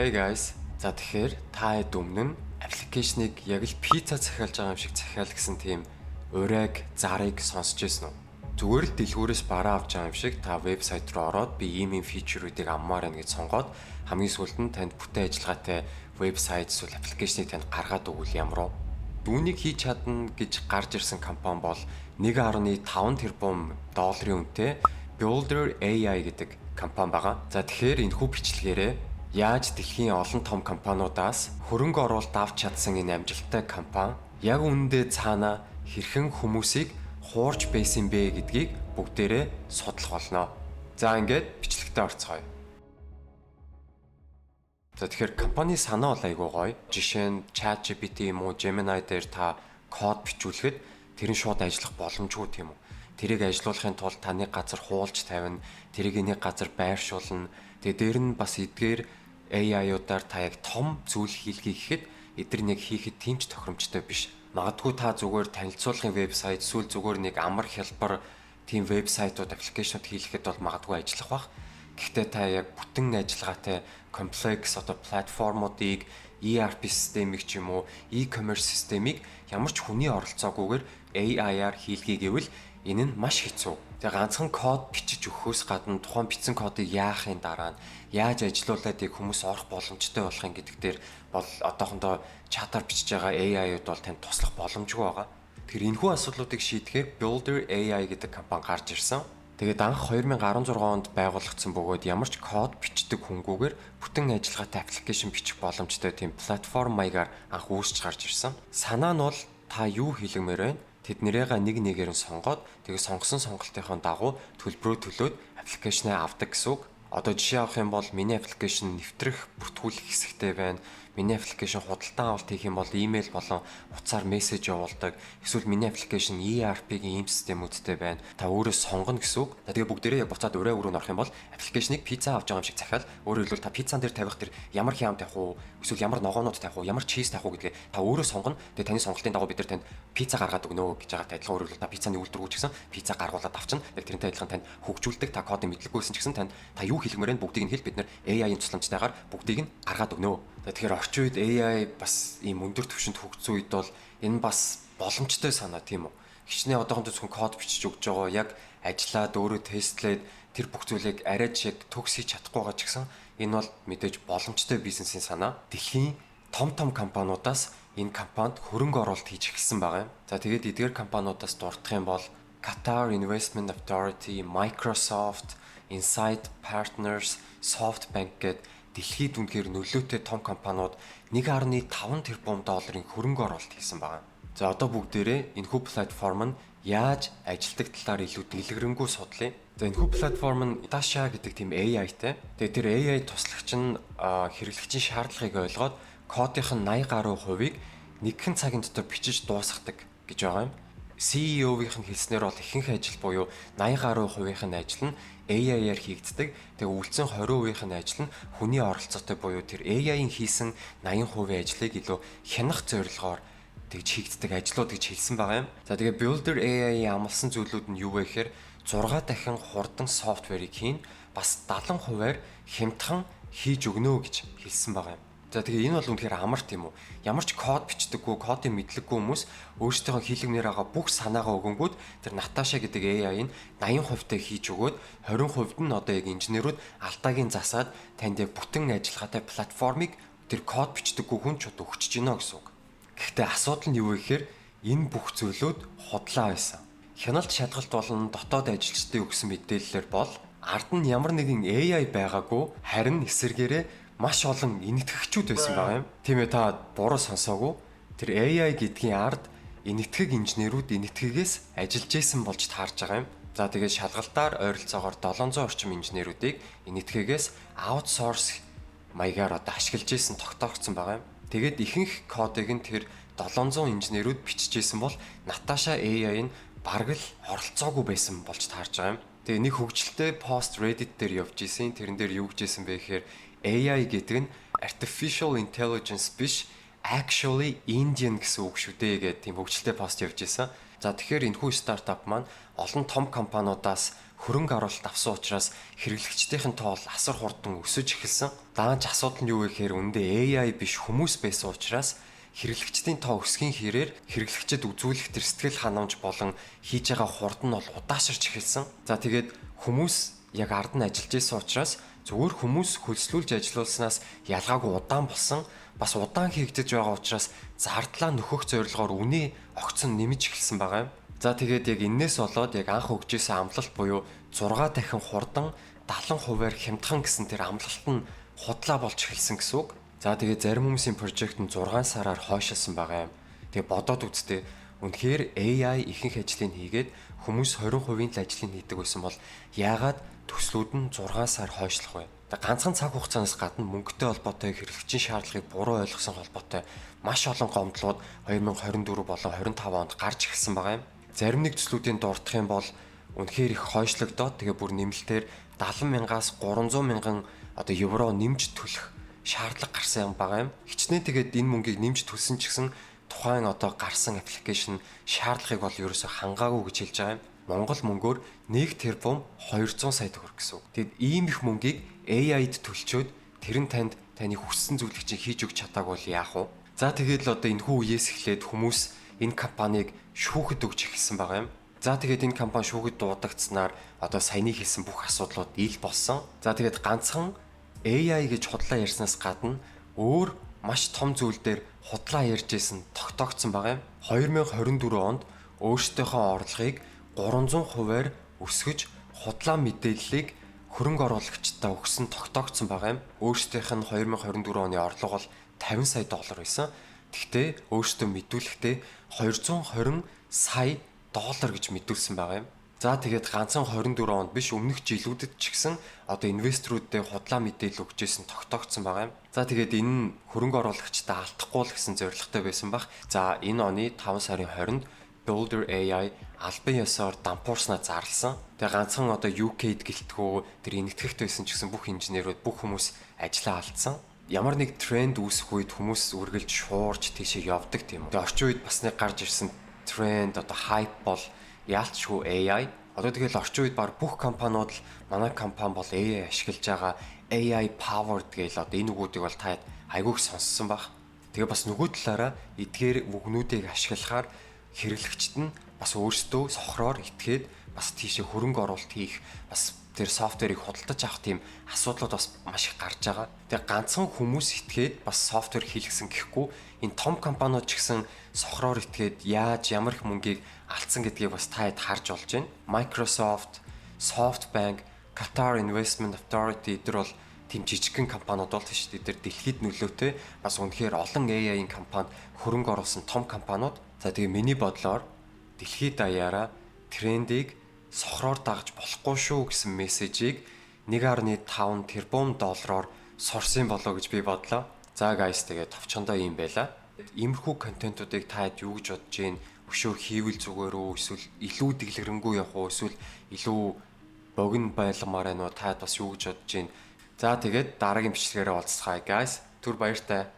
Hey guys. За тэгэхээр та хэд өмнө нь аппликейшнийг яг л пицца захиалж байгаа юм шиг захиал гэсэн тийм урайг, зарыг сонсч байсан уу? Зүгээр л дэлгүүрээс бараа авч байгаа юм шиг та вебсайт руу ороод би ийм фичерүүдийг аммаар байна гэж сонгоод хамгийн сүүлд нь танд бүтээн ажиллагаатай вебсайт эсвэл аппликейшнийг танд гаргаад өгвөл ямар вэ? Үүнийг хийж чадна гэж гарч ирсэн компани бол 1.5 тэрбум долларын үнэтэй Builder AI гэдэг компани байгаа. За тэгэхээр энэхүү бичлэгээрээ яаж дэлхийн олон том компаниудаас хөрөнгө оруулалт авч чадсан энэ амжилттай компани яг үүндээ цаана хэрхэн хүмүүсийг хуурч байсан бэ гэдгийг бүгдээрээ судлах болно. За ингээд бичлэгтээ орцгоё. За тэгэхээр компани санаа бол айгүй гоё. Жишээ нь ChatGPT юм уу, Gemini дээр та код бичүүлэхэд тэр нь шууд ажиллах боломжгүй тийм үү? Тэрийг ажилуулахын тулд таны газар хуулж тавина, тэрийг нэг газар байршуулна. Тэгээ дээр нь бас эдгээр AI-уудаар та яг том зүйл хийлгэе гэхэд эдгээр нэг хийхэд тэмч тохиромжтой биш. Магадгүй та зүгээр танилцуулгын вебсайт эсвэл зүгээр нэг амар хялбар тийм вебсайтууд, аппликейшнууд хийлгэхэд бол магадгүй ажиллах бах. Гэхдээ та яг бүтэн ажиллагаатай комплекс платформуудыг ERP системийг ч юм уу, e-commerce системийг ямар ч хүний оролцоогүйгээр AI-аар хийлгэе гэвэл энэ нь маш хэцүү. Тэгээ ганцхан код бичиж өгөхөөс гадна тухайн бичсэн кодыг яахын дараа нь яаж ажилуулад хүмүүс орох боломжтой болохын гэдэг дээр бол одоохондоо чатаар бичиж байгаа AI-уд бол танд туслах боломжгүй байгаа. Тэгэхээр энэхүү асуудлуудыг шийдэхээр Builder AI гэдэг компани гарч ирсэн. Тэгээд анх 2016 онд байгуулагдсан бөгөөд ямар ч код бичдэг хүнгүүгээр бүтэн ажиллагаатай аппликейшн бичих боломжтой тийм платформ маягаар анх үүсч гарч ирсэн. Санаа нь бол та юу хийлгэмээр байна? Тэднэрийг нэг нэгээр нь сонгоод тэгээд сонгосон сонголтынхон дагуу төлбөрөө төлөөд аппликейшнээ авдаг гэсэн үг. Одоо жишээ авах юм бол миний аппликейшн нэвтрэх, бүртгүүлэх хэсэгтэй байна. Миний аппликейшн худалдан авалт хийх юм бол имэйл болон утсаар мессеж явуулдаг. Эсвэл миний аппликейшн ERP-ийн ийм системүүдтэй байна. Та өөрөө сонгоно гэсэн үг. Тэгээ бүгдээрээ яг буцаад өрөө өрөө орох юм бол аппликейшнийг пицца авч байгаа юм шиг захиал. Өөрөөр хэлбэл та пиццан дээр тавих тэр ямар хям тавих уу, эсвэл ямар ногоонууд тавих уу, ямар чиз тавих уу гэдгээ та өөрөө сонгоно. Тэгээ таны сонголтын дагуу бид нар танд пицца гаргаад өгнө гэж байгаа адилхан. Өөрөөр хэлбэл та пиццаны үйлдвэргүй ч гэсэн пицца гаргуулад авчна. Яг тэрнтэй адилхан танд хөгжүүлдэг, та кодыг мэдлэггүйсэн ч гэсэн танд та юу хэлмээр нь бүгдийг нь хэл бид нар AI-ийн тусламжтайгаар бүгдийг нь гаргаад өгнө. Тэгэхээр орчин үед AI бас ийм өндөр түвшинд хөгжсөн үед бол энэ бас боломжтой санаа тийм үү. Хичнээн одоохондоо зөвхөн код бичиж өгч байгаа яг ажиллаад өөрөө тестлээд тэр бүх зүйлийг арайч яг төгс хийж чадахгүй байгаа ч гэсэн энэ бол мэдээж боломжтой бизнесийн санаа. Дэлхийн том компаниудаас энэ компанид хөрөнгө оруулалт хийж эхэлсэн байгаа юм. За тэгээд эдгээр компаниудаас дурдах юм бол Qatar Investment Authority, Microsoft, Insight Partners, SoftBank гэдэг дэлхийд үнэхээр нөлөөтэй том компаниуд 1.5 тэрбум долларын хөрөнгө оруулалт хийсэн байна. За одоо бүгдээрээ энэхүү платформ нь яаж ажилтдаг талаар илүү дэлгэрэнгүй судлаа. За энэхүү платформ нь Dasha гэдэг тийм AI-тэй. Тэгээ тэр AI туслагч нь хэрэглэгчийн шаардлагыг ойлгоод кодынх нь 80% нэгэн цагийн дотор бичиж дуусгадаг гэж байгаа юм. CEO-ийн хэлснээр бол ихэнх ажил буюу 80% нь ажил нь AI-аар хийгддэг. Тэгээ үлдсэн 20% нь ажил нь хүний оролцоотой буюу тэр AI-ийн хийсэн 80% ажлыг илүү хянах зорилгоор тэгж хийгддэг ажлууд гэж хэлсэн байгаа юм. За тэгээ Builder AI-ийн амласан зүйлүүд нь юу вэ гэхээр 6 дахин хурдан софтверийг хийн бас 70%-аар хямдхан хийж өгнө гэж хэлсэн байгаа юм. За тэгээ энэ бол үнэхээр амар тийм үү. Ямар ч код бичдэггүй, кодын мэдлэггүй хүмүүс өөрсдийнхөө хийлгэнээр байгаа бүх санаагаа өгөнгүүд тэр Natasha гэдэг AI-ыг 80% хийж өгөөд 20% нь одоо яг инженерүүд алдаагийн засаад танд яг бүтэн ажиллагаатай платформыг тэр код бичдэггүй хүн ч өгч гинэ гэсэн үг. Гэхдээ асуудал нь юу вэ гэхээр энэ бүх зүйлүүд худлаа байсан. Хяналт шалгалт болон дотоод ажилчдын өгсөн мэдээллээр бол ард нь ямар нэгэн AI байгаагүй, харин эсэргээрээ маш олон энэтхэгчүүд байсан байгаа юм. Тийм ээ, та буруу сонсоогүй. Тэр AI гэдгийн ард энэтхэг инженерүүд энэтхэгээс ажиллаж исэн болж таарж байгаа юм. За тэгээд шалгалтаар ойролцоогоор 700 орчим инженерүүдийг энэтхэгээс аутсорс маягаар одоо ашиглаж исэн тогтоогдсон байгаа юм. Тэгээд ихэнх кодыг нь тэр 700 инженерүүд бичиж исэн бол Natasha AI нь бараг л оролцоогүй байсан болж таарж байгаа юм. Тэгээ нэг хөгжилтэй пост Reddit дээр явж исэн. Тэрэн дээр юу гэж исэн бэ гэхээр AI гэдэг нь artificial intelligence биш, actually Indian гэсэн үг шүү дээ гэдэг тийм хөгжилтэй пост явж исэн. За тэгэхээр энэхүү стартап маань олон том компаниудаас хөрөнгө оруулалт авсан учраас хэрэглэгчдийн тоол асар хурдан өсөж эхэлсэн. Даанч асуудал нь юу вэ гэхээр үндэ AI биш хүмүүс байсан учраас хэрэглэгчдийн тоо өсгийн хэрээр хэрэглэгчид үзүүлэх төр сэтгэл ханамж болон хийж байгаа хурд нь бол удаашрч эхэлсэн. За тэгээд хүмүүс яг ард нь ажиллаж исэн учраас зөвхөн хүмүүс хөлслүүлж ажилуулснаас ялгаагүй удаан болсон. Бас удаан хийгдэж байгаа учраас зардлаа нөхөх зорилгоор үнэ огцон нэмж эхэлсэн байгаа юм. За тэгээд яг энээс болоод яг анх өгчээсэн амлалт буюу 6 дахин хурдан 70%-аар хямдхан гэсэн тэр амлалт нь худлаа болж эхэлсэн гэсэн үг. За тэгээд зарим хүмүүсийн прожект нь 6 сараар хойшилсан байгаа юм. Тэгээд бодоод үзтээ үнэхээр AI ихэнх ажлыг хийгээд хүмүүс 20% л ажлыг хийдэг байсан бол яагаад төслүүд нь 6 сар хойшлох вэ? Ганцхан цаг хугацаанаас гадна мөнгөтэй холбоотой хэрэглэгчийн шаардлагыг буруу ойлгосон холбоотой маш олон гомдлууд 2024 болон 25 онд гарч ирсэн байгаа юм. Зарим нэг төслүүдийн дурдах юм бол үнэхээр их хойшлогдоод тэгээ бүр нэмэлтээр 70,000-аас 300,000 евро нэмж төлөх шаардлага гарсан байгаа юм. Хичнээн тэгээд энэ мөнгийг нэмж төлсөн ч гэсэн тухайн гарсан аппликейшн шаардлагыг бол ерөөсөө хангаагүй гэж хэлж байгаа юм. Монгол мөнгөөр 1 тэрбум 200 сая төгрөг гэсэн үг. Тэгэд ийм их мөнгийг AI-д төлчөөд тэр нь таны хүссэн зүйлийг чинь хийж өгч чадаагүй бол яах вэ? За тэгээд л энэхүү үеэс эхлээд хүмүүс энэ компанийг шүүхэд өгч эхэлсэн байгаа юм. За тэгээд энэ компани шүүхэд дуудагдсанаар саяны хэлсэн бүх асуудлууд ил болсон. За тэгээд ганцхан AI гэж худлаа ярьснаас гадна өөр маш том зүйл дээр худлаа ярьж исэн тогтоогдсон байгаа юм. 2024 онд өөрсдийнхөө орлогыг 300%-аар өсгөж худлаа мэдээллийг хөрөнгө оруулагчдаа өгсөн тогтоогдсон байгаа юм. Өөрсдийнх нь 2024 оны орлого бол 50 сая доллар байсан. Гэхдээ өөрсдөө мэдүүлэхдээ 220 сая доллар гэж мэдүүлсэн байгаа юм. За тэгээд ганцхан 24 онд биш өмнөх жилүүдэд ч гэсэн инвесторуудад худлаа мэдээлэл өгч ирсэн тогтоогдсон байгаа юм. За тэгээд энэ нь хөрөнгө оруулагчдаа алдахгүй л гэсэн зорилготой байсан баг. За энэ оны 5 сарын 20-нд Builder AI албан ёсоор дампуурснаа зарласан. Тэгээ ганцхан UK-д гэлтгүү тэр энэтхэгт байсан ч гэсэн бүх инженерүүд бүх хүмүүс ажлаа алдсан. Ямар нэг тренд үүсэх үед хүмүүс үргэлж шуурж тийшээ явдаг тийм үү. Тэгээ орчин үед бас нэг гарч ирсэн тренд хайп бол яалтчгүй AI. Тэгэл орчин үед баг бүх компаниуд л манай компани бол AI ашиглаж байгаа AI powered гэж энэ үгүүдийг бол та айгүйх сонссон баг. Тэгээ бас нөгөө талаараа эдгээр үгнүүдийг ашиглахаар хэрэглэгчд нь бас өөрсдөө сохроор итгээд бас тийшээ хөрөнгө оруулалт хийх бас тэр софтверыг худалдаж авах тийм асуудлууд бас маш их гарч байгаа. Тэгээ ганцхан хүмүүс итгээд бас софтвер хийлгсэн гэхгүй энэ том компаниуд ч гэсэн сохроор итгээд яаж ямар их мөнгийг алдсан гэдгийг бас та хэд харж болж байна. Microsoft, SoftBank, Qatar Investment Authority эдгээр бол тийм жижигхэн компаниуд бол тийш эдгээр дэлхийд нөлөөтэй бас үнэхээр олон AI-ийн компанид хөрөнгө оруулсан том компаниуд. За тэгээ миний бодлоор дэлхийд даяараа трендийг сохроор дагаж болохгүй шүү гэсэн мессежийг 1.5 тэрбум доллараар сурсан болоо гэж би бодлоо. За guys тэгээ товчондоо юм байла. Иймэрхүү контентуудыг та хэд юу гэж бодож гин? Өшөө хийвэл зүгээр үү? Эсвэл илүү дэглэрэнгүй явах уу? Эсвэл илүү богино байлгамаар байна уу? Та хэд бас юу гэж бодож гин? За тэгээд дараагийн бичлэгээрээ уулзцгаая guys. Түр баяртай.